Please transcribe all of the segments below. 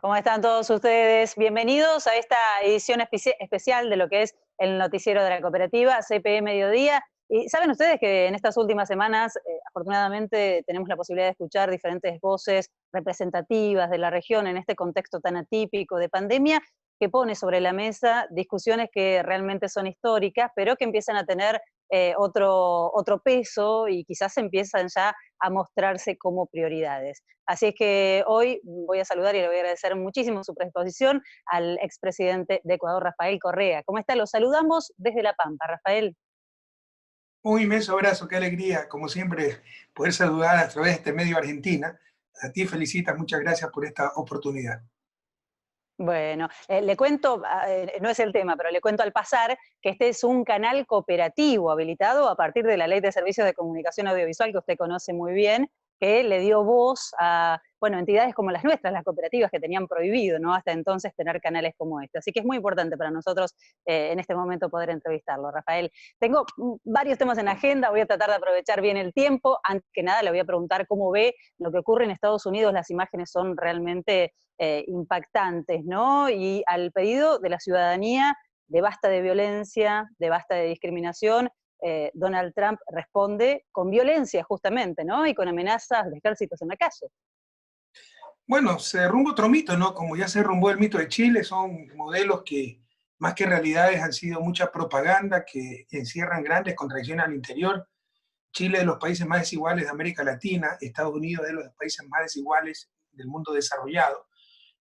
¿Cómo están todos ustedes? Bienvenidos a esta edición especial de lo que es el noticiero de la cooperativa, CPE Mediodía. Y saben ustedes que en estas últimas semanas, afortunadamente, tenemos la posibilidad de escuchar diferentes voces representativas de la región en este contexto tan atípico de pandemia, que pone sobre la mesa discusiones que realmente son históricas, pero que empiezan a tener otro peso y quizás empiezan ya a mostrarse como prioridades. Así es que hoy voy a saludar y le voy a agradecer muchísimo su predisposición al expresidente de Ecuador, Rafael Correa. ¿Cómo está? Lo saludamos desde La Pampa, Rafael. Un inmenso abrazo, qué alegría, como siempre, poder saludar a través de este medio Argentina. A ti felicitas, muchas gracias por esta oportunidad. Bueno, le cuento, no es el tema, pero le cuento al pasar que este es un canal cooperativo habilitado a partir de la Ley de Servicios de Comunicación Audiovisual, que usted conoce muy bien, que le dio voz a, bueno, entidades como las nuestras, las cooperativas que tenían prohibido, ¿no? Hasta entonces tener canales como este. Así que es muy importante para nosotros en este momento poder entrevistarlo, Rafael. Tengo varios temas en agenda, voy a tratar de aprovechar bien el tiempo. Antes que nada le voy a preguntar cómo ve lo que ocurre en Estados Unidos. Las imágenes son realmente impactantes, ¿no? Y al pedido de la ciudadanía de basta de violencia, de basta de discriminación, Donald Trump responde con violencia justamente, ¿no? Y con amenazas de ejércitos en la calle. Bueno, se derrumba otro mito, ¿no? Como ya se derrumbó el mito de Chile, son modelos que más que realidades han sido mucha propaganda que encierran grandes contradicciones al interior. Chile es de los países más desiguales de América Latina, Estados Unidos es de los países más desiguales del mundo desarrollado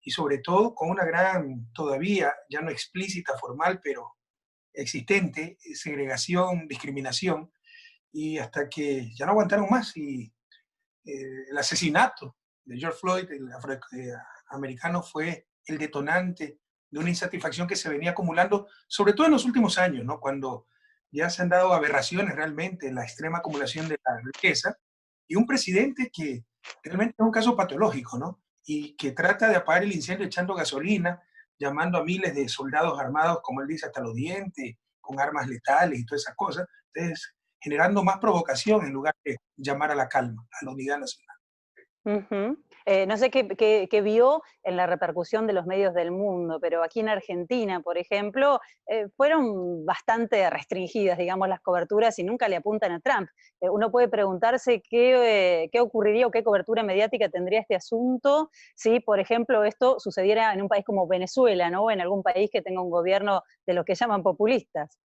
y sobre todo con una gran, todavía, ya no explícita, formal, pero existente, segregación, discriminación, y hasta que ya no aguantaron más y el asesinato de George Floyd, el afroamericano, fue el detonante de una insatisfacción que se venía acumulando, sobre todo en los últimos años, ¿no? Cuando ya se han dado aberraciones realmente en la extrema acumulación de la riqueza, y un presidente que realmente es un caso patológico, ¿no? Y que trata de apagar el incendio echando gasolina, llamando a miles de soldados armados, como él dice, hasta los dientes, con armas letales y todas esas cosas. Entonces, generando más provocación en lugar de llamar a la calma, a la unidad nacional. Ujú. No sé qué vio en la repercusión de los medios del mundo, pero aquí en Argentina, por ejemplo, fueron bastante restringidas, digamos, las coberturas y nunca le apuntan a Trump. Uno puede preguntarse qué ocurriría o qué cobertura mediática tendría este asunto si, por ejemplo, esto sucediera en un país como Venezuela, ¿no? O en algún país que tenga un gobierno de los que llaman populistas.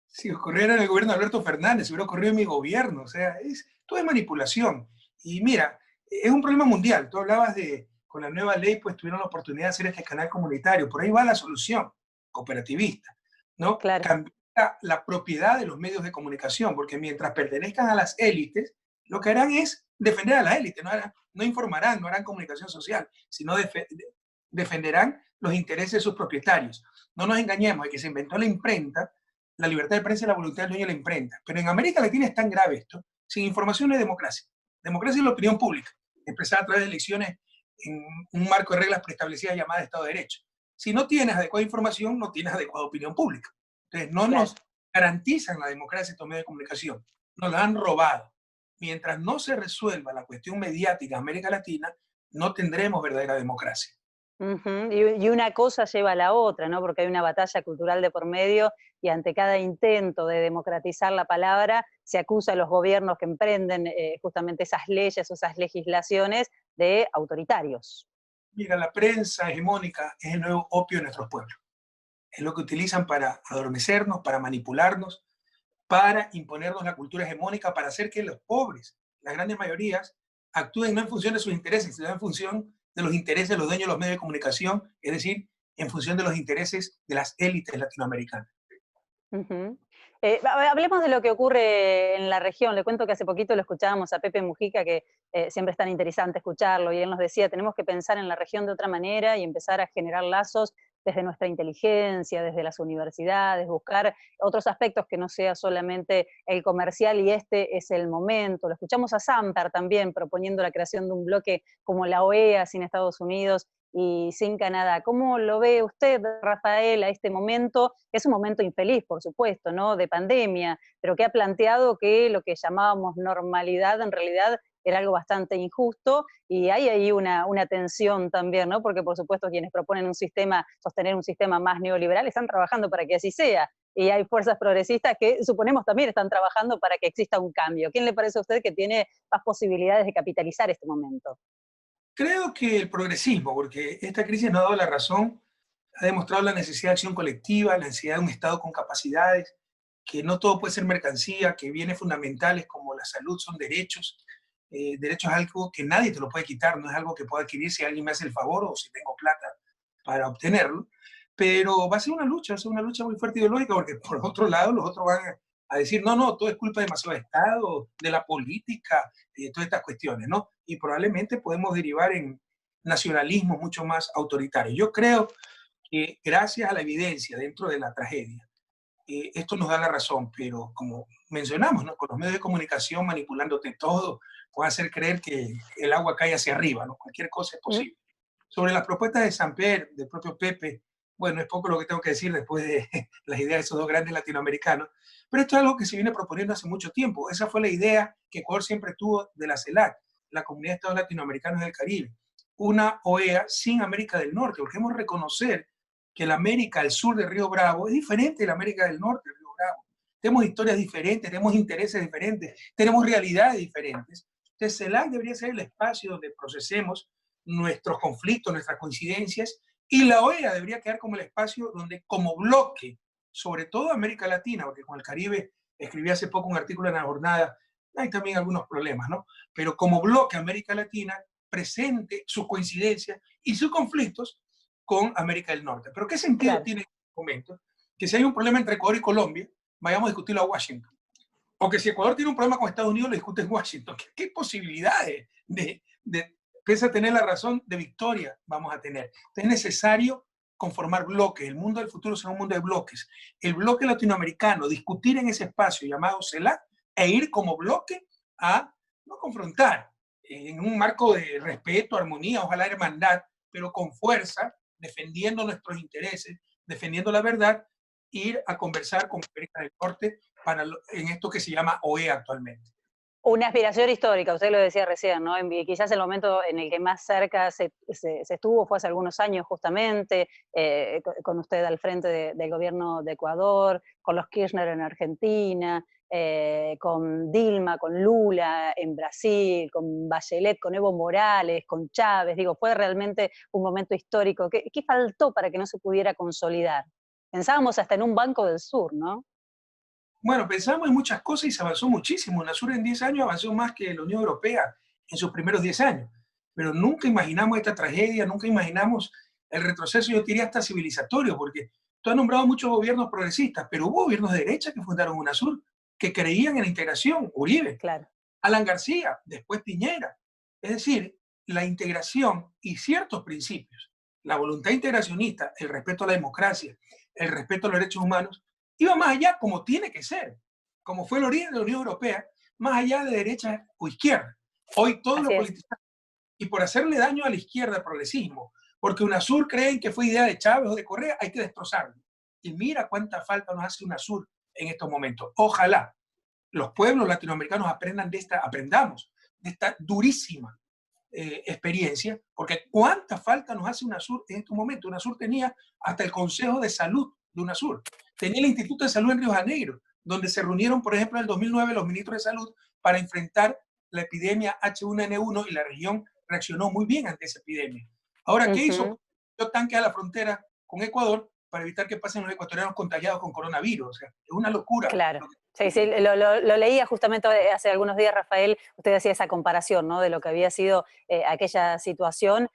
Si ocurriera en el gobierno de Alberto Fernández, si hubiera ocurrido en mi gobierno, o sea, todo es manipulación. Y mira, es un problema mundial. Tú hablabas de, con la nueva ley, pues tuvieron la oportunidad de hacer este canal comunitario. Por ahí va la solución cooperativista, ¿no? Claro. Cambiar la propiedad de los medios de comunicación, porque mientras pertenezcan a las élites, lo que harán es defender a la élite, no informarán, no harán comunicación social, sino defenderán los intereses de sus propietarios. No nos engañemos, de que se inventó la imprenta, la libertad de prensa y la voluntad del dueño de la imprenta. Pero en América Latina es tan grave esto. Sin información no hay democracia. Democracia es la opinión pública, expresada a través de elecciones en un marco de reglas preestablecidas llamada Estado de Derecho. Si no tienes adecuada información, no tienes adecuada opinión pública. Entonces, no Claro. nos garantizan la democracia estos medios de comunicación. Nos la han robado. Mientras no se resuelva la cuestión mediática en América Latina, no tendremos verdadera democracia. Ujú. Y una cosa lleva a la otra, ¿no? Porque hay una batalla cultural de por medio y ante cada intento de democratizar la palabra se acusa a los gobiernos que emprenden justamente esas leyes o esas legislaciones de autoritarios. Mira, la prensa hegemónica es el nuevo opio de nuestros pueblos. Es lo que utilizan para adormecernos, para manipularnos, para imponernos la cultura hegemónica, para hacer que los pobres, las grandes mayorías, actúen no en función de sus intereses, sino en función de los intereses de los dueños de los medios de comunicación, es decir, en función de los intereses de las élites latinoamericanas. Ujú. Hablemos de lo que ocurre en la región. Le cuento que hace poquito lo escuchábamos a Pepe Mujica, que siempre es tan interesante escucharlo, y él nos decía, tenemos que pensar en la región de otra manera y empezar a generar lazos desde nuestra inteligencia, desde las universidades, buscar otros aspectos que no sea solamente el comercial, y este es el momento. Lo escuchamos a Samper también proponiendo la creación de un bloque como la OEA sin Estados Unidos y sin Canadá. ¿Cómo lo ve usted, Rafael, a este momento? Es un momento infeliz, por supuesto, ¿no? De pandemia, pero que ha planteado que lo que llamábamos normalidad en realidad era algo bastante injusto, y hay ahí una tensión también, ¿no? Porque por supuesto quienes proponen sostener un sistema más neoliberal, están trabajando para que así sea. Y hay fuerzas progresistas que suponemos también están trabajando para que exista un cambio. ¿Quién le parece a usted que tiene más posibilidades de capitalizar este momento? Creo que el progresismo, porque esta crisis nos ha dado la razón, ha demostrado la necesidad de acción colectiva, la necesidad de un Estado con capacidades, que no todo puede ser mercancía, que bienes fundamentales como la salud son derechos. Derechos es algo que nadie te lo puede quitar, no es algo que pueda adquirir si alguien me hace el favor o si tengo plata para obtenerlo. Pero va a ser una lucha muy fuerte ideológica, porque por otro lado los otros van a decir, no, no, todo es culpa de demasiado Estado, de la política, y de todas estas cuestiones, ¿no? Y probablemente podemos derivar en nacionalismo mucho más autoritario. Yo creo que gracias a la evidencia dentro de la tragedia, esto nos da la razón, pero como mencionamos, ¿no? Con los medios de comunicación manipulándote todo, puede hacer creer que el agua cae hacia arriba, ¿no? Cualquier cosa es Mm. posible. Sobre las propuestas de Samper, del propio Pepe, bueno, es poco lo que tengo que decir después de las ideas de esos dos grandes latinoamericanos, pero esto es algo que se viene proponiendo hace mucho tiempo. Esa fue la idea que Ecuador siempre tuvo de la CELAC, la Comunidad de Estados Latinoamericanos del Caribe, una OEA sin América del Norte, porque hemos reconocer que la América del sur de Río Bravo es diferente de la América del norte de Río Bravo. Tenemos historias diferentes, tenemos intereses diferentes, tenemos realidades diferentes. Entonces, CELAC debería ser el espacio donde procesemos nuestros conflictos, nuestras coincidencias, y la OEA debería quedar como el espacio donde, como bloque, sobre todo América Latina, porque con el Caribe escribí hace poco un artículo en la jornada, hay también algunos problemas, ¿no? Pero como bloque América Latina presente sus coincidencias y sus conflictos con América del Norte. Pero ¿qué sentido Claro. tiene en este momento que si hay un problema entre Ecuador y Colombia, vayamos a discutirlo a Washington? O que si Ecuador tiene un problema con Estados Unidos, lo discute en Washington. ¿Qué posibilidades pese a tener la razón de victoria, vamos a tener? Es necesario conformar bloques. El mundo del futuro será un mundo de bloques. El bloque latinoamericano, discutir en ese espacio llamado CELAC e ir como bloque a no confrontar en un marco de respeto, armonía, ojalá hermandad, pero con fuerza, defendiendo nuestros intereses, defendiendo la verdad, ir a conversar con América del Norte en esto que se llama OEA actualmente. Una aspiración histórica, usted lo decía recién, ¿no? Quizás el momento en el que más cerca se estuvo fue hace algunos años justamente, con usted al frente del gobierno de Ecuador, con los Kirchner en Argentina, con Dilma, con Lula en Brasil, con Bachelet, con Evo Morales, con Chávez. Digo, fue realmente un momento histórico. ¿Qué faltó para que no se pudiera consolidar? Pensábamos hasta en un Banco del Sur, ¿no? Bueno, pensamos en muchas cosas y se avanzó muchísimo. UNASUR en 10 años avanzó más que la Unión Europea en sus primeros 10 años. Pero nunca imaginamos esta tragedia, nunca imaginamos el retroceso, yo diría hasta civilizatorio, porque tú has nombrado muchos gobiernos progresistas, pero hubo gobiernos de derecha que fundaron UNASUR, que creían en la integración, Uribe, Claro. Alan García, después Piñera. Es decir, la integración y ciertos principios, la voluntad integracionista, el respeto a la democracia, el respeto a los derechos humanos, iba más allá como tiene que ser, como fue el origen de la Unión Europea, más allá de derecha o izquierda. Hoy todos Así los es. politizamos y por hacerle daño a la izquierda, al progresismo, porque UNASUR creen que fue idea de Chávez o de Correa, hay que destrozarlo. Y mira cuánta falta nos hace UNASUR en estos momentos. Ojalá los pueblos latinoamericanos aprendamos de esta durísima experiencia, porque cuánta falta nos hace UNASUR en estos momentos. UNASUR tenía hasta el Consejo de Salud de UNASUR, tenía el Instituto de Salud en Río Janeiro, donde se reunieron, por ejemplo, en el 2009 los ministros de salud para enfrentar la epidemia H1N1 y la región reaccionó muy bien ante esa epidemia. Ahora, ¿qué hizo? Ujú. Dio tanques a la frontera con Ecuador para evitar que pasen los ecuatorianos contagiados con coronavirus. O sea, es una locura Claro. lo que Sí, sí, lo leía justamente hace algunos días, Rafael, usted hacía esa comparación, ¿no? De lo que había sido aquella situación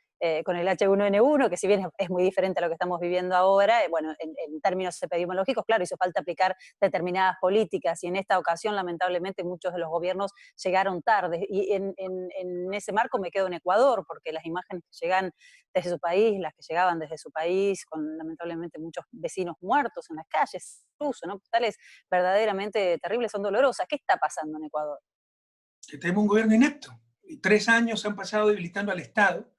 con el H1N1, que si bien es muy diferente a lo que estamos viviendo ahora, bueno, en términos epidemiológicos, claro, hizo falta aplicar determinadas políticas y en esta ocasión, lamentablemente, muchos de los gobiernos llegaron tarde. Y en ese marco me quedo en Ecuador, porque las imágenes que llegan desde su país, las que llegaban desde su país, con lamentablemente muchos vecinos muertos en las calles, incluso, ¿no? Tales verdaderamente terribles, son dolorosas. ¿Qué está pasando en Ecuador? que tenemos un gobierno inepto. Y 3 años se han pasado debilitando al Estado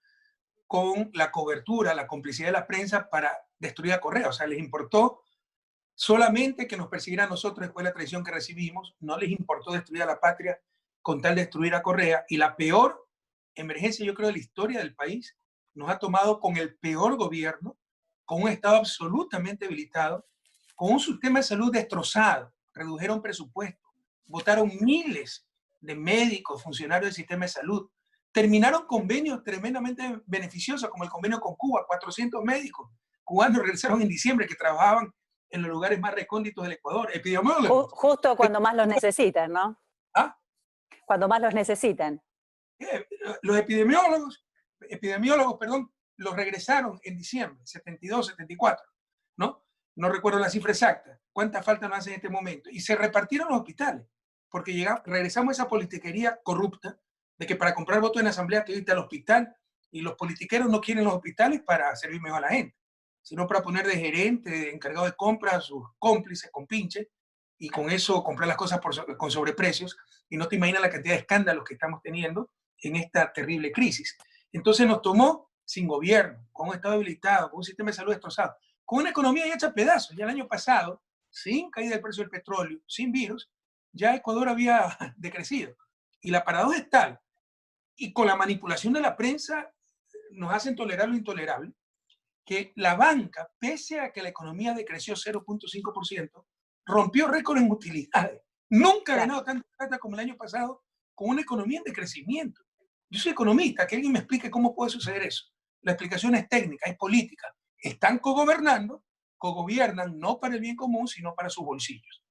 con la cobertura, la complicidad de la prensa para destruir a Correa. O sea, les importó solamente que nos persiguieran a nosotros después de la traición que recibimos, no les importó destruir a la patria con tal de destruir a Correa. Y la peor emergencia, yo creo, de la historia del país, nos ha tomado con el peor gobierno, con un Estado absolutamente debilitado, con un sistema de salud destrozado, redujeron presupuesto, votaron miles de médicos, funcionarios del sistema de salud, terminaron convenios tremendamente beneficiosos, como el convenio con Cuba, 400 médicos cubanos regresaron en diciembre que trabajaban en los lugares más recónditos del Ecuador, epidemiólogos. Justo cuando más los necesitan, ¿no? ¿Ah? Cuando más los necesitan. Los epidemiólogos, perdón, los regresaron en diciembre, 72, 74, ¿no? No recuerdo la cifra exacta. ¿Cuánta falta nos hace en este momento? Y se repartieron los hospitales, porque regresamos a esa politiquería corrupta de que para comprar votos en la asamblea te irte al hospital, y los politiqueros no quieren los hospitales para servir mejor a la gente, sino para poner de gerente, de encargado de compras, a sus cómplices con pinche, y con eso comprar las cosas con sobreprecios, y no te imaginas la cantidad de escándalos que estamos teniendo en esta terrible crisis. Entonces nos tomó sin gobierno, con un Estado debilitado, con un sistema de salud destrozado, con una economía ya hecha a pedazos. Ya el año pasado, sin caída del precio del petróleo, sin virus, ya Ecuador había decrecido. Y la paradoja es tal, y con la manipulación de la prensa nos hacen tolerar lo intolerable, que la banca, pese a que la economía decreció 0.5%, rompió récord en utilidades. Nunca ha ganado tanta plata como el año pasado con una economía en decrecimiento. Yo soy economista, que alguien me explique cómo puede suceder eso. La explicación es técnica, es política. Están cogobiernan no para el bien común, sino para sus bolsillos.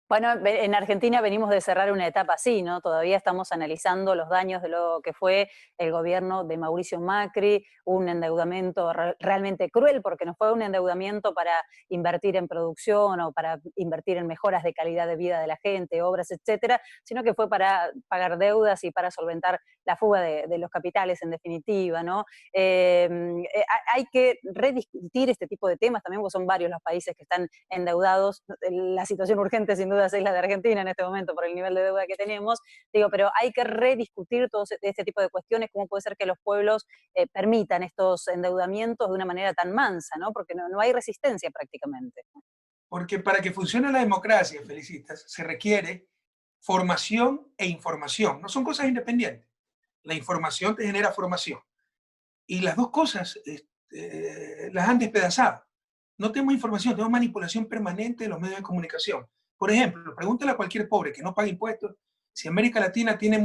Bueno, en Argentina venimos de cerrar una etapa así, ¿no? Todavía estamos analizando los daños de lo que fue el gobierno de Mauricio Macri, un endeudamiento realmente cruel, porque no fue un endeudamiento para invertir en producción o para invertir en mejoras de calidad de vida de la gente, obras, etcétera, sino que fue para pagar deudas y para solventar la fuga de los capitales, en definitiva, ¿no? Hay que rediscutir este tipo de temas también, porque son varios los países que están endeudados. La situación urgente, sin duda, es la de Argentina en este momento por el nivel de deuda que tenemos, digo, pero hay que rediscutir todo este tipo de cuestiones, cómo puede ser que los pueblos permitan estos endeudamientos de una manera tan mansa, ¿no? Porque no hay resistencia prácticamente. Porque para que funcione la democracia, Felicitas, se requiere formación e información. No son cosas independientes. La información te genera formación. Y las dos cosas las han despedazado. No tenemos información, tenemos manipulación permanente de los medios de comunicación. Por ejemplo, pregúntale a cualquier pobre que no paga impuestos si América Latina tiene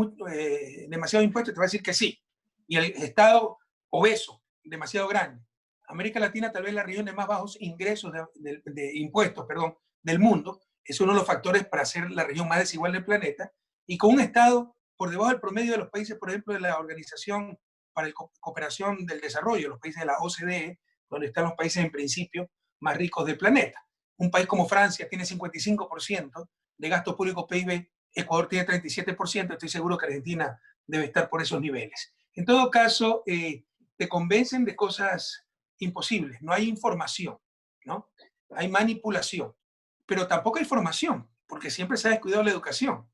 demasiado impuestos, te va a decir que sí. Y el Estado obeso, demasiado grande. América Latina tal vez la región de más bajos ingresos de impuestos, perdón, del mundo. Es uno de los factores para ser la región más desigual del planeta. Y con un Estado por debajo del promedio de los países, por ejemplo, de la Organización para la Cooperación del Desarrollo, los países de la OCDE, donde están los países en principio más ricos del planeta. Un país como Francia tiene 55% de gasto público PIB, Ecuador tiene 37%, estoy seguro que Argentina debe estar por esos niveles. En todo caso, te convencen de cosas imposibles, no hay información, ¿no? Hay manipulación, pero tampoco hay formación, porque siempre se ha descuidado la educación.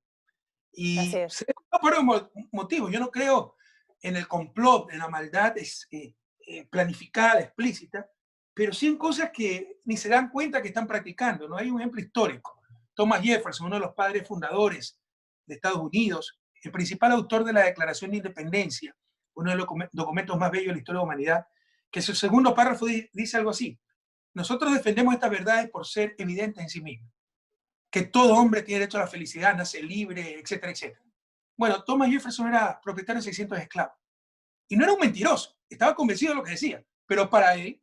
Y se descuidó por motivos, yo no creo en el complot, en la maldad planificada, explícita, pero sí en cosas que ni se dan cuenta que están practicando, ¿no? Hay un ejemplo histórico. Thomas Jefferson, uno de los padres fundadores de Estados Unidos, el principal autor de la Declaración de Independencia, uno de los documentos más bellos de la historia de la humanidad, que su segundo párrafo dice algo así: nosotros defendemos estas verdades por ser evidentes en sí mismas, que todo hombre tiene derecho a la felicidad, nace libre, etcétera, etcétera. Bueno, Thomas Jefferson era propietario de 600 esclavos, y no era un mentiroso, estaba convencido de lo que decía, pero para él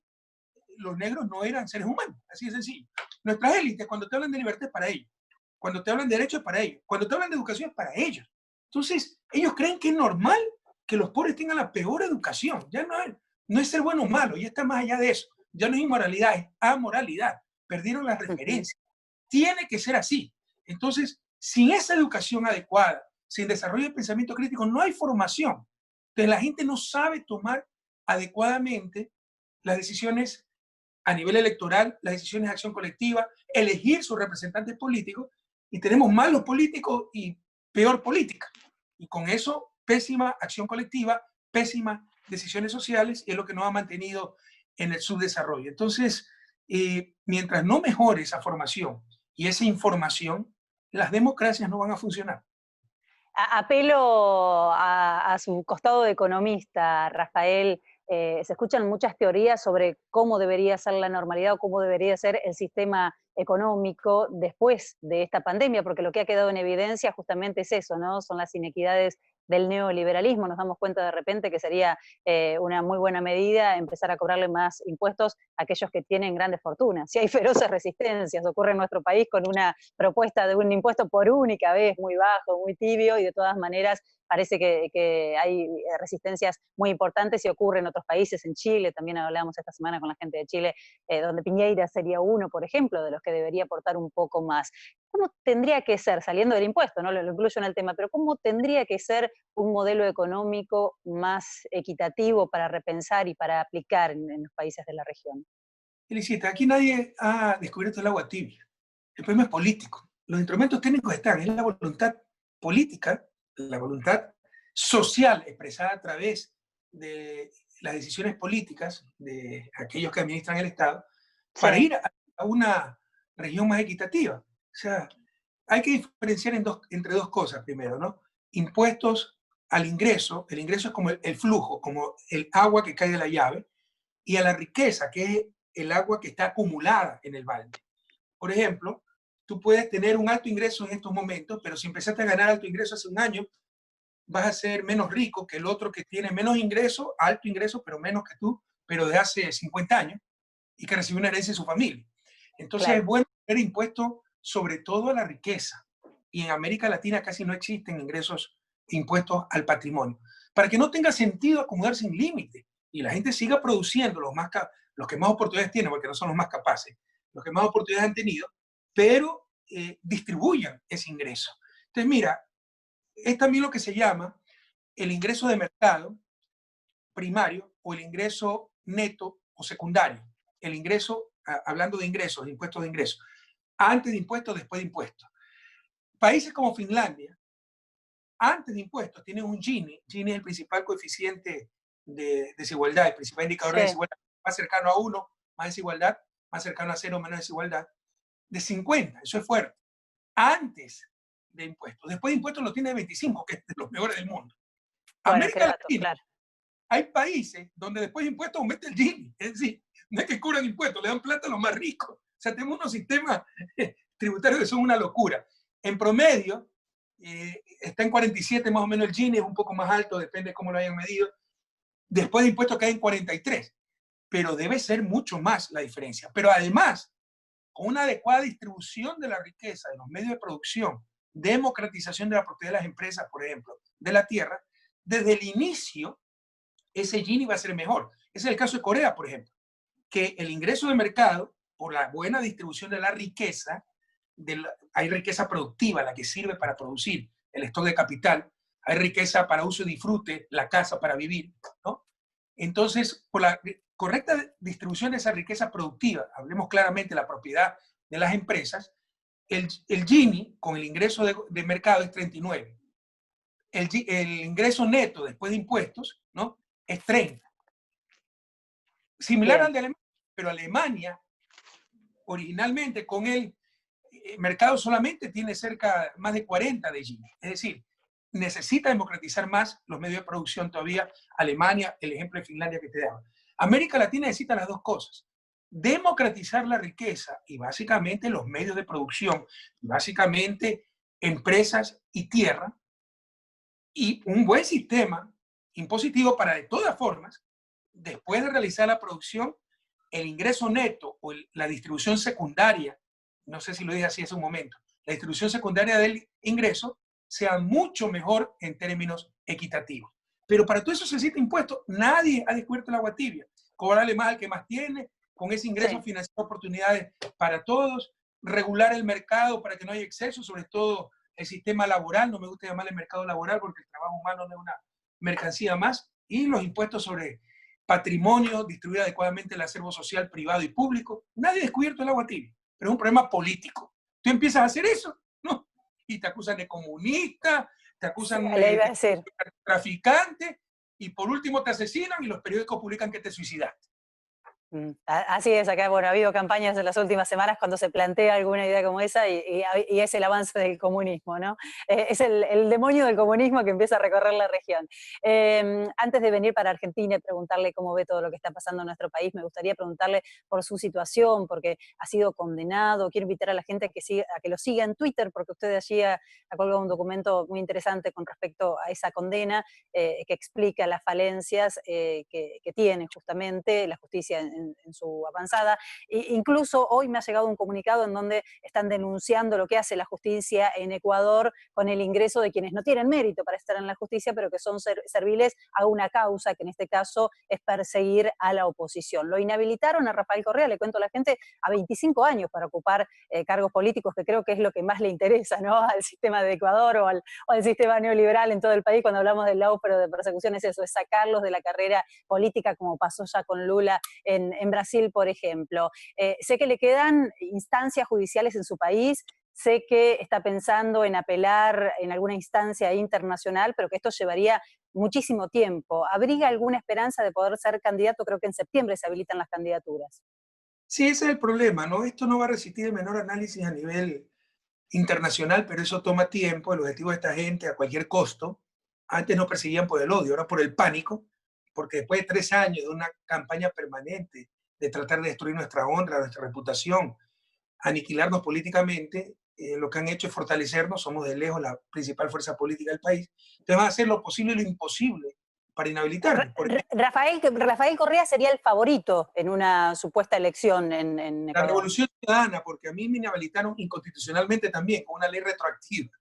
los negros no eran seres humanos, así de sencillo. Nuestras élites, cuando te hablan de libertad, es para ellos. Cuando te hablan de derecho, es para ellos. Cuando te hablan de educación, es para ellos. Entonces, ellos creen que es normal que los pobres tengan la peor educación. Ya no es ser bueno o malo, ya está más allá de eso. Ya no es inmoralidad, es amoralidad. Perdieron la referencia. Tiene que ser así. Entonces, sin esa educación adecuada, sin desarrollo de pensamiento crítico, no hay formación. Entonces, la gente no sabe tomar adecuadamente las decisiones a nivel electoral, las decisiones de acción colectiva, elegir sus representantes políticos, y tenemos malos políticos y peor política. Y con eso, pésima acción colectiva, pésimas decisiones sociales, y es lo que nos ha mantenido en el subdesarrollo. Entonces, mientras no mejore esa formación y esa información, las democracias no van a funcionar. Apelo a su costado de economista, Rafael. Se escuchan muchas teorías sobre cómo debería ser la normalidad o cómo debería ser el sistema económico después de esta pandemia, porque lo que ha quedado en evidencia justamente es eso, ¿no? Son las inequidades del neoliberalismo. Nos damos cuenta de repente que sería una muy buena medida empezar a cobrarle más impuestos a aquellos que tienen grandes fortunas. Si hay feroces resistencias, ocurre en nuestro país con una propuesta de un impuesto por única vez muy bajo, muy tibio, y de todas maneras parece que hay resistencias muy importantes y ocurre en otros países, en Chile, también hablábamos esta semana con la gente de Chile, donde Piñeira sería uno, por ejemplo, de los que debería aportar un poco más. ¿Cómo tendría que ser, saliendo del impuesto, no lo incluyo en el tema, pero cómo tendría que ser un modelo económico más equitativo para repensar y para aplicar en los países de la región? Felicita, aquí nadie ha descubierto el agua tibia. El problema es político. Los instrumentos técnicos están, es la voluntad política, la voluntad social expresada a través de las decisiones políticas de aquellos que administran el Estado para Sí, ir a una región más equitativa. O sea, hay que diferenciar entre dos cosas primero, ¿no? Impuestos al ingreso, el ingreso es como el flujo, como el agua que cae de la llave, y a la riqueza, que es el agua que está acumulada en el balde. Por ejemplo, tú puedes tener un alto ingreso en estos momentos, pero si empezaste a ganar alto ingreso hace un año, vas a ser menos rico que el otro que tiene menos ingreso, alto ingreso, pero menos que tú, pero de hace 50 años y que recibió una herencia de su familia. Entonces es claro. bueno tener impuestos sobre todo a la riqueza. Y en América Latina casi no existen ingresos, impuestos al patrimonio. Para que no tenga sentido acumular sin límite y la gente siga produciendo los que más oportunidades tienen, porque no son los más capaces, los que más oportunidades han tenido, pero distribuyan ese ingreso. Entonces, mira, es también lo que se llama el ingreso de mercado primario o el ingreso neto o secundario. El ingreso, hablando de ingresos, de impuestos de ingresos, antes de impuestos, después de impuestos. Países como Finlandia, antes de impuestos, tienen un Gini. Gini es el principal coeficiente de desigualdad, el principal indicador de Sí. desigualdad, más cercano a 1, más desigualdad, más cercano a 0, menos desigualdad, de 50, eso es fuerte, antes de impuestos. Después de impuestos lo tiene de 25, que es de los mejores del mundo. Bueno, qué América datos, Latina, claro. hay países donde después de impuestos aumenta el Gini, es decir, no es que cubran impuestos, le dan plata a los más ricos. O sea, tenemos unos sistemas tributarios que son una locura. En promedio, está en 47 más o menos el Gini, es un poco más alto, depende de cómo lo hayan medido. Después de impuestos cae en 43, pero debe ser mucho más la diferencia. Pero además, con una adecuada distribución de la riqueza, de los medios de producción, democratización de la propiedad de las empresas, por ejemplo, de la tierra, desde el inicio ese Gini va a ser mejor. Ese es el caso de Corea, por ejemplo, que el ingreso de mercado, por la buena distribución de la riqueza, hay riqueza productiva, la que sirve para producir el stock de capital, hay riqueza para uso y disfrute, la casa para vivir, ¿no? Entonces, por la correcta distribución de esa riqueza productiva, hablemos claramente de la propiedad de las empresas, el Gini con el ingreso de mercado es 39. El ingreso neto después de impuestos, ¿no? Es 30. Similar Bien. al de Alemania, pero Alemania originalmente con el mercado solamente tiene cerca más de 40 de Gini. Es decir, necesita democratizar más los medios de producción todavía. Alemania, el ejemplo de Finlandia que te daba. América Latina necesita las dos cosas. Democratizar la riqueza y básicamente los medios de producción, básicamente empresas y tierra, y un buen sistema impositivo para de todas formas, después de realizar la producción, el ingreso neto o la distribución secundaria, no sé si lo dije así hace un momento, la distribución secundaria del ingreso sea mucho mejor en términos equitativos. Pero para todo eso se necesita impuestos. Nadie ha descubierto el agua tibia. Cobrarle más al que más tiene, con ese ingreso Sí. financiar oportunidades para todos, regular el mercado para que no haya exceso, sobre todo el sistema laboral, no me gusta llamarle mercado laboral porque el trabajo humano no es una mercancía más, y los impuestos sobre patrimonio, distribuir adecuadamente el acervo social, privado y público. Nadie ha descubierto el agua tibia, pero es un problema político. Tú empiezas a hacer eso, ¿no? Y te acusan de comunista, te Sí, acusan le iba a de decir. traficante, y por último te asesinan y los periódicos publican que te suicidaste. Así es, acá bueno, ha habido campañas en las últimas semanas cuando se plantea alguna idea como esa y es el avance del comunismo, ¿no? Es el demonio del comunismo que empieza a recorrer la región. Antes de venir para Argentina y preguntarle cómo ve todo lo que está pasando en nuestro país, me gustaría preguntarle por su situación, porque ha sido condenado. Quiero invitar a la gente a que lo siga en Twitter, porque usted allí ha colgado un documento muy interesante con respecto a esa condena que explica las falencias que tiene justamente la justicia en su avanzada. Incluso hoy me ha llegado un comunicado en donde están denunciando lo que hace la justicia en Ecuador con el ingreso de quienes no tienen mérito para estar en la justicia, pero que son serviles a una causa, que en este caso es perseguir a la oposición. Lo inhabilitaron a Rafael Correa, le cuento a la gente, a 25 años para ocupar cargos políticos, que creo que es lo que más le interesa, ¿no? Al sistema de Ecuador o al sistema neoliberal en todo el país. Cuando hablamos del lawfare de persecución es eso, es sacarlos de la carrera política, como pasó ya con Lula en Brasil, por ejemplo. Sé que le quedan instancias judiciales en su país, sé que está pensando en apelar en alguna instancia internacional, pero que esto llevaría muchísimo tiempo. ¿Abriga alguna esperanza de poder ser candidato? Creo que en septiembre se habilitan las candidaturas. Sí, ese es el problema, ¿no? Esto no va a resistir el menor análisis a nivel internacional, pero eso toma tiempo. El objetivo de esta gente, a cualquier costo, antes no perseguían por el odio, ahora por el pánico, porque después de 3 años de una campaña permanente de tratar de destruir nuestra honra, nuestra reputación, aniquilarnos políticamente, lo que han hecho es fortalecernos, somos de lejos la principal fuerza política del país, entonces van a hacer lo posible y lo imposible para inhabilitarnos. Rafael Correa sería el favorito en una supuesta elección en La Ecuador. revolución ciudadana, porque a mí me inhabilitaron inconstitucionalmente también con una ley retroactiva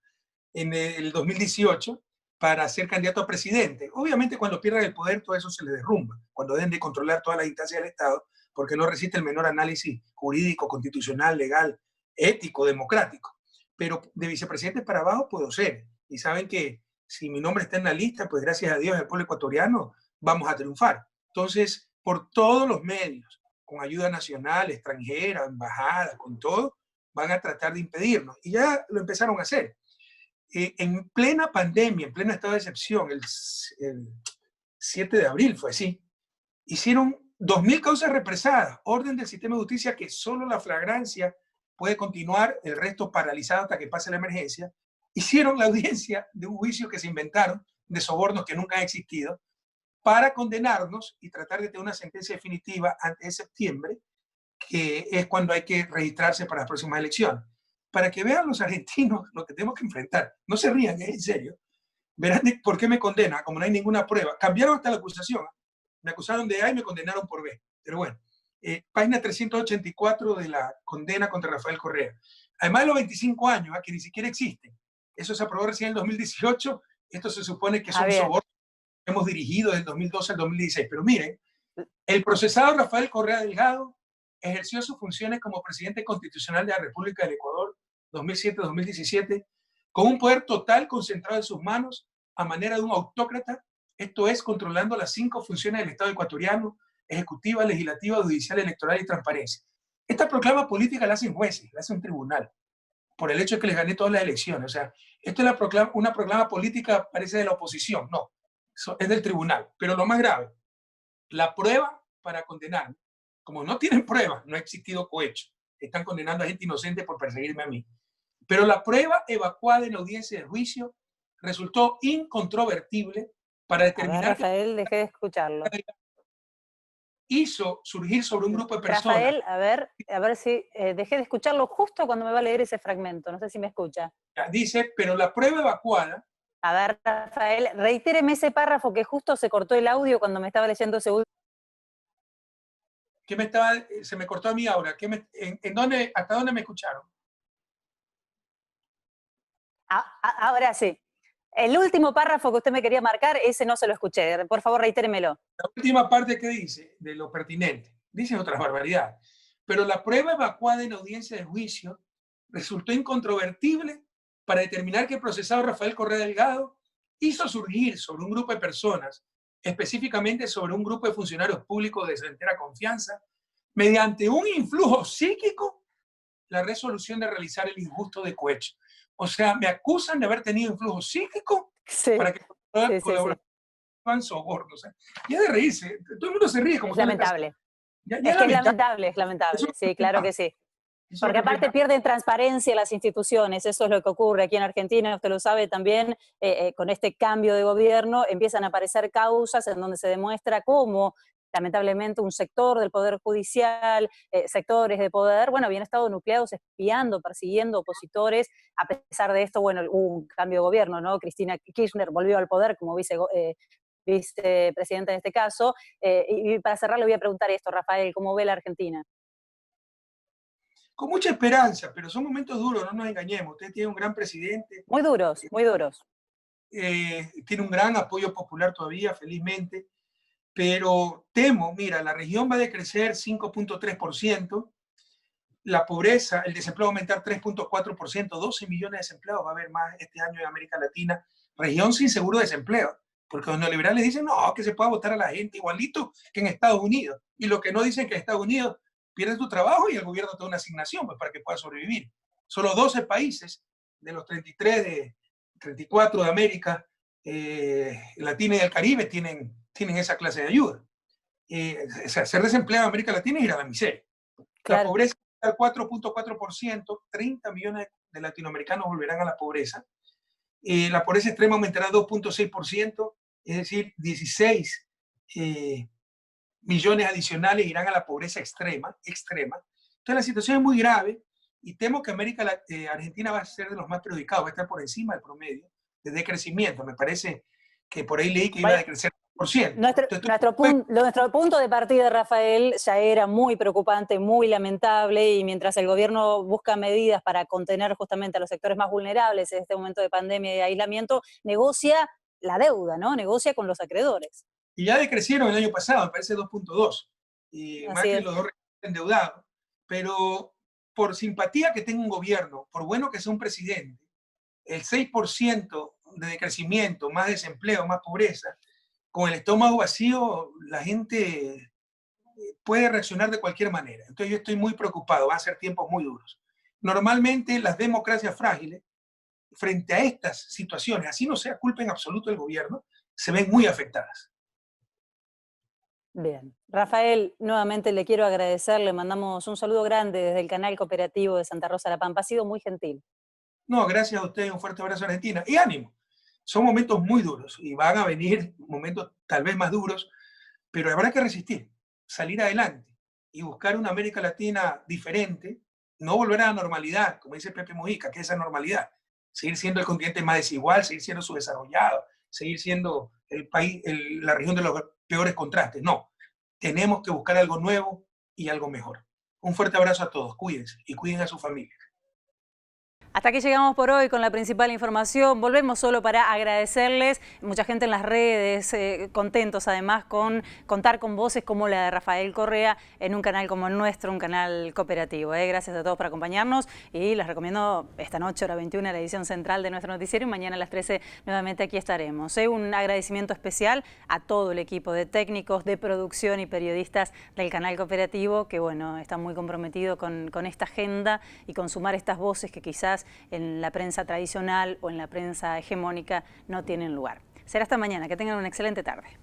en el 2018 para ser candidato a presidente. Obviamente cuando pierdan el poder todo eso se les derrumba, cuando deben de controlar todas las instancias del Estado, porque no resiste el menor análisis jurídico, constitucional, legal, ético, democrático. Pero de vicepresidente para abajo puedo ser. Y saben que si mi nombre está en la lista, pues gracias a Dios, el pueblo ecuatoriano, vamos a triunfar. Entonces, por todos los medios, con ayuda nacional, extranjera, embajada, con todo, van a tratar de impedirnos. Y ya lo empezaron a hacer. En plena pandemia, en pleno estado de excepción, el 7 de abril fue así, hicieron 2.000 causas represadas, orden del sistema de justicia que solo la flagrancia puede continuar, el resto paralizado hasta que pase la emergencia. Hicieron la audiencia de un juicio que se inventaron de sobornos que nunca han existido para condenarnos y tratar de tener una sentencia definitiva antes de septiembre, que es cuando hay que registrarse para las próximas elecciones. Para que vean los argentinos lo que tenemos que enfrentar. No se rían, es en serio. Verán por qué me condena, como no hay ninguna prueba. Cambiaron hasta la acusación. Me acusaron de A y me condenaron por B. Pero bueno, página 384 de la condena contra Rafael Correa. Además de los 25 años, que ni siquiera existen. Eso se aprobó recién en el 2018. Esto se supone que son sobornos que hemos dirigido desde el 2012 al 2016. Pero miren, el procesado Rafael Correa Delgado ejerció sus funciones como presidente constitucional de la República del Ecuador 2007-2017 con un poder total concentrado en sus manos a manera de un autócrata, esto es, controlando las 5 funciones del Estado ecuatoriano: ejecutiva, legislativa, judicial, electoral y transparencia. Esta proclama política la hacen jueces, la hace un tribunal, por el hecho de que les gané todas las elecciones. O sea, esto es una proclama política, parece de la oposición, no, es del tribunal. Pero lo más grave, la prueba para condenar, como no tienen pruebas, no ha existido cohecho, están condenando a gente inocente por perseguirme a mí. Pero la prueba evacuada en la audiencia de juicio resultó incontrovertible para determinar. A ver, Rafael, dejé de escucharlo. Hizo surgir sobre un grupo de personas. Rafael, a ver si dejé de escucharlo justo cuando me va a leer ese fragmento. No sé si me escucha. Dice, pero la prueba evacuada. A ver, Rafael, reitéreme ese párrafo que justo se cortó el audio cuando me estaba leyendo ese último. Se me cortó a mí ahora. ¿Hasta dónde me escucharon? Ahora sí. El último párrafo que usted me quería marcar, ese no se lo escuché. Por favor, reitéremelo. La última parte que dice, de lo pertinente, dicen otras barbaridades. Pero la prueba evacuada en audiencia de juicio resultó incontrovertible para determinar que el procesado Rafael Correa Delgado hizo surgir sobre un grupo de personas, específicamente sobre un grupo de funcionarios públicos de su entera confianza, mediante un influjo psíquico, la resolución de realizar el injusto de cohecho. O sea, me acusan de haber tenido influjo psíquico para que puedan colaborar con sobornos. Y es de reírse, todo el mundo se ríe. Como es lamentable. Ya Es es que lamentable. es lamentable, Eso es lo sí, que claro pasa. que sí. Eso es Porque lo que aparte pasa. pierden transparencia las instituciones, eso es lo que ocurre aquí en Argentina, usted lo sabe también, con este cambio de gobierno empiezan a aparecer causas en donde se demuestra cómo lamentablemente un sector del Poder Judicial, sectores de poder, bueno, habían estado nucleados espiando, persiguiendo opositores. A pesar de esto, bueno, hubo un cambio de gobierno, ¿no? Cristina Kirchner volvió al poder como vicepresidenta en este caso. Y para cerrar le voy a preguntar esto, Rafael, ¿cómo ve la Argentina? Con mucha esperanza, pero son momentos duros, no nos engañemos. Usted tiene un gran presidente, Muy duros, muy duros. tiene un gran apoyo popular todavía, felizmente, pero temo, mira, la región va a decrecer 5.3%, la pobreza, el desempleo va a aumentar 3.4%, 12 millones de desempleados va a haber más este año en América Latina, región sin seguro de desempleo, porque los neoliberales dicen, no, que se pueda votar a la gente igualito que en Estados Unidos, y lo que no dicen que en Estados Unidos pierdes tu trabajo y el gobierno te da una asignación pues, para que puedas sobrevivir. Solo 12 países de los 34 de América Latina y del Caribe tienen esa clase de ayuda. O sea, ser desempleado en América Latina es ir a la miseria. La Claro. pobreza está al 4.4%, 30 millones de latinoamericanos volverán a la pobreza. La pobreza extrema aumentará 2.6%, es decir, 16 millones adicionales irán a la pobreza extrema. Entonces la situación es muy grave y temo que Argentina va a ser de los más perjudicados, va a estar por encima del promedio de decrecimiento. Me parece que por ahí leí que iba a Vaya, decrecer 1%. nuestro, Entonces, nuestro punto de partida, Rafael, ya era muy preocupante, muy lamentable, y mientras el gobierno busca medidas para contener justamente a los sectores más vulnerables en este momento de pandemia y aislamiento, negocia la deuda, ¿no? Negocia con los acreedores. y ya decrecieron el año pasado, me parece 2.2, y Así Macri es. los dos endeudados, pero por simpatía que tenga un gobierno, por bueno que sea un presidente, el 6% de decrecimiento, más desempleo, más pobreza, con el estómago vacío, la gente puede reaccionar de cualquier manera. Entonces yo estoy muy preocupado, van a ser tiempos muy duros. Normalmente las democracias frágiles, frente a estas situaciones, así no sea culpa en absoluto del gobierno, se ven muy afectadas. Bien. Rafael, nuevamente le quiero agradecer, le mandamos un saludo grande desde el canal cooperativo de Santa Rosa de La Pampa. Ha sido muy gentil. No, gracias a ustedes, un fuerte abrazo a Argentina. Y ánimo, son momentos muy duros y van a venir momentos tal vez más duros, pero habrá que resistir, salir adelante y buscar una América Latina diferente, no volver a la normalidad, como dice Pepe Mujica, que es esa normalidad, seguir siendo el continente más desigual, seguir siendo subdesarrollado, seguir siendo el país, la región de los peores contrastes. No, tenemos que buscar algo nuevo y algo mejor. Un fuerte abrazo a todos, cuídense y cuiden a su familia. Hasta aquí llegamos por hoy con la principal información. Volvemos solo para agradecerles. Mucha gente en las redes, contentos además con contar con voces como la de Rafael Correa en un canal como el nuestro, un canal cooperativo. Gracias a todos por acompañarnos y les recomiendo esta noche, hora 21, la edición central de nuestro noticiero, y mañana a las 13 nuevamente aquí estaremos. Un agradecimiento especial a todo el equipo de técnicos, de producción y periodistas del canal cooperativo que, bueno, están muy comprometidos con esta agenda y con sumar estas voces que quizás en la prensa tradicional o en la prensa hegemónica no tienen lugar. Será hasta mañana. Que tengan una excelente tarde.